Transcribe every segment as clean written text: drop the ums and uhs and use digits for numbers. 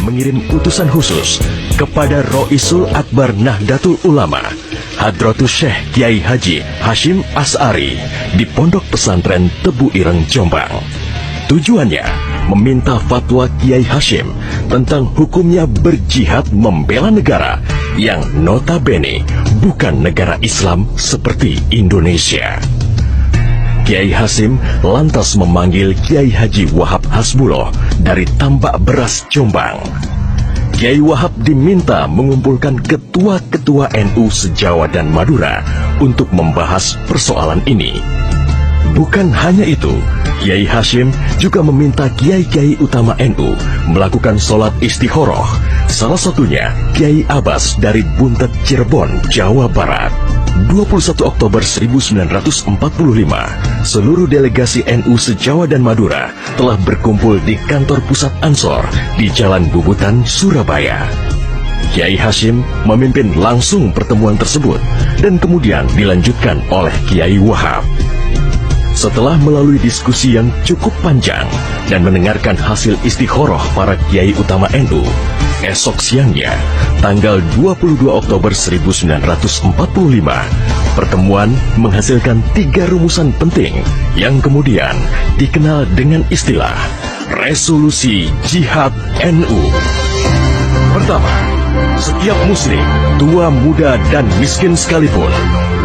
mengirim utusan khusus kepada Roisul Akbar Nahdlatul Ulama, Hadratus Syekh Kiai Haji Hashim Asy'ari di Pondok Pesantren Tebu Ireng, Jombang. Tujuannya meminta fatwa Kiai Hashim tentang hukumnya berjihad membela negara yang notabene bukan negara Islam seperti Indonesia. Kiai Hashim lantas memanggil Kiai Haji Wahab Hasbuloh dari Tambak Beras, Jombang. Kiai Wahab diminta mengumpulkan ketua-ketua NU se-Jawa dan Madura untuk membahas persoalan ini. Bukan hanya itu, Kiai Hashim juga meminta kiai-kiai utama NU melakukan sholat istikharah, salah satunya Kiai Abbas dari Buntet, Cirebon, Jawa Barat. 21 Oktober 1945, seluruh delegasi NU se-Jawa dan Madura telah berkumpul di kantor pusat Ansor di Jalan Bubutan, Surabaya. Kiai Hashim memimpin langsung pertemuan tersebut dan kemudian dilanjutkan oleh Kiai Wahab. Setelah melalui diskusi yang cukup panjang dan mendengarkan hasil istikharah para kiai utama NU, esok siangnya, tanggal 22 Oktober 1945, pertemuan menghasilkan 3 rumusan penting yang kemudian dikenal dengan istilah Resolusi Jihad NU. Pertama, setiap muslim, tua, muda, dan miskin sekalipun,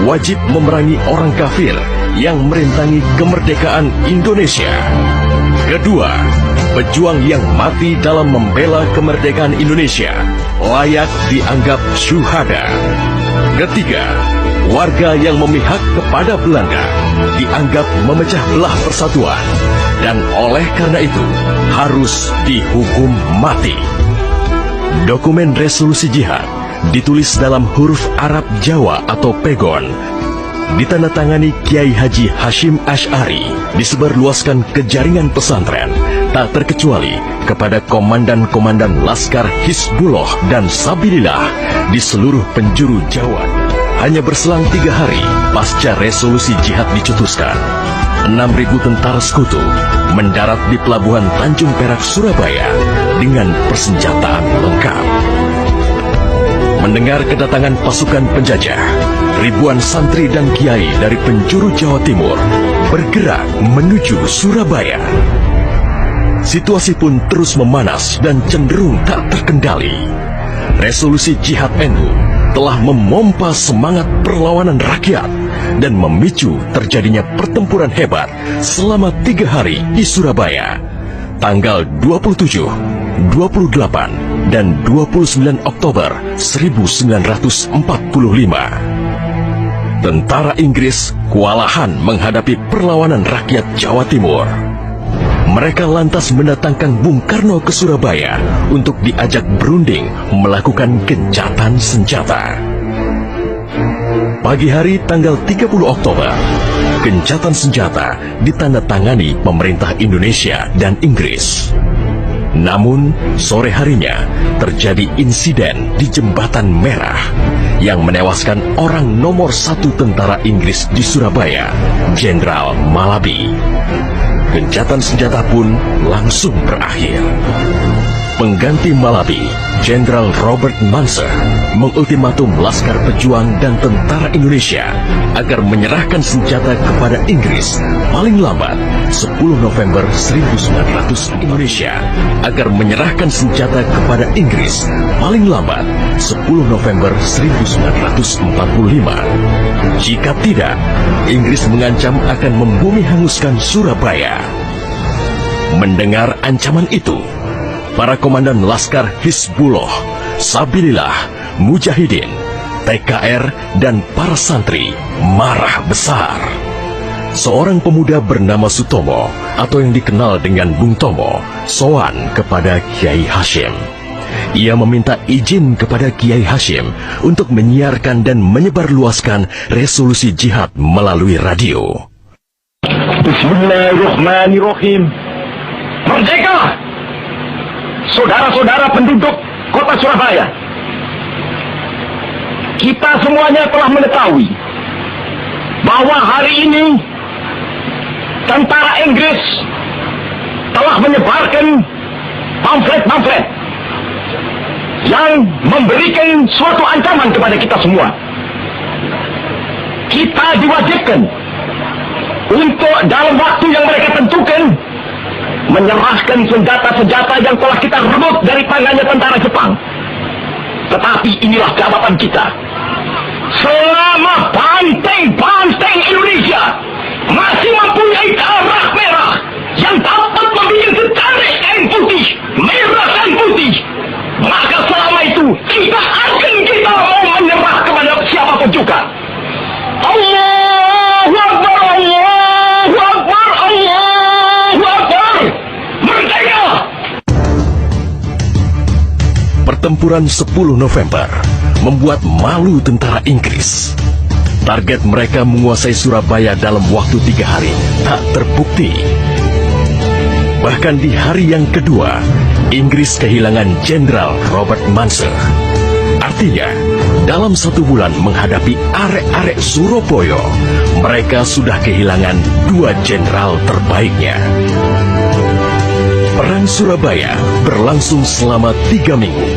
wajib memerangi orang kafir yang merintangi kemerdekaan Indonesia. Kedua, pejuang yang mati dalam membela kemerdekaan Indonesia layak dianggap syuhada. Ketiga, warga yang memihak kepada Belanda dianggap memecah belah persatuan dan oleh karena itu harus dihukum mati. Dokumen resolusi jihad ditulis dalam huruf Arab Jawa atau pegon, ditandatangani Kiai Haji Hashim Asy'ari, disebarluaskan ke jaringan pesantren, tak terkecuali kepada komandan-komandan Laskar Hizbullah dan Sabilillah di seluruh penjuru Jawa. Hanya berselang 3 hari pasca resolusi jihad dicetuskan, 6.000 tentara sekutu mendarat di Pelabuhan Tanjung Perak, Surabaya dengan persenjataan lengkap. Mendengar kedatangan pasukan penjajah, ribuan santri dan kiai dari penjuru Jawa Timur bergerak menuju Surabaya. Situasi pun terus memanas dan cenderung tak terkendali. Resolusi Jihad NU telah memompa semangat perlawanan rakyat dan memicu terjadinya pertempuran hebat selama 3 hari di Surabaya, tanggal 27, 28, dan 29 Oktober 1945. Tentara Inggris kewalahan menghadapi perlawanan rakyat Jawa Timur. Mereka lantas mendatangkan Bung Karno ke Surabaya untuk diajak berunding melakukan gencatan senjata. Pagi hari tanggal 30 Oktober, gencatan senjata ditandatangani pemerintah Indonesia dan Inggris. Namun, sore harinya terjadi insiden di Jembatan Merah yang menewaskan orang nomor 1 tentara Inggris di Surabaya, Jenderal Malabi. Gencatan senjata pun langsung berakhir. Pengganti Malabi, Jenderal Robert Munser, mengultimatum Laskar Pejuang dan tentara Indonesia agar menyerahkan senjata kepada Inggris paling lambat 10 November 1900 Indonesia agar menyerahkan senjata kepada Inggris paling lambat 10 November 1945. Jika tidak, Inggris mengancam akan membumi hanguskan Surabaya. Mendengar ancaman itu, para komandan Laskar Hizbullah, Sabilillah, Mujahidin, TKR, dan para santri marah besar. Seorang pemuda bernama Sutomo atau yang dikenal dengan Bung Tomo sowan kepada Kiai Hashim. Ia meminta izin kepada Kiai Hashim untuk menyiarkan dan menyebarluaskan resolusi jihad melalui radio. Bismillahirrahmanirrahim. Merdeka! Saudara-saudara penduduk kota Surabaya, kita semuanya telah mengetahui bahwa hari ini tentara Inggris telah menyebarkan pamflet-pamflet yang memberikan suatu ancaman kepada kita semua. Kita diwajibkan untuk dalam waktu yang mereka tentukan menyerahkan senjata-senjata yang telah kita rebut dari tangannya tentara Jepang. Tetapi inilah jawaban kita. Selama banteng-banteng Indonesia masih mempunyai darah merah yang dapat membuat secari kain putih, merah dan putih, maka selama itu kita mau menyerah kepada siapapun juga. Allahu Akbar, Allahu Akbar, Allahu Akbar. Merdeka! Pertempuran 10 November membuat malu tentara Inggris. Target mereka menguasai Surabaya dalam waktu 3 hari tak terbukti. Bahkan di hari yang kedua, Inggris kehilangan Jenderal Robert Munser. Artinya, dalam 1 bulan menghadapi arek-arek Surabaya, mereka sudah kehilangan 2 jenderal terbaiknya. Perang Surabaya berlangsung selama 3 minggu.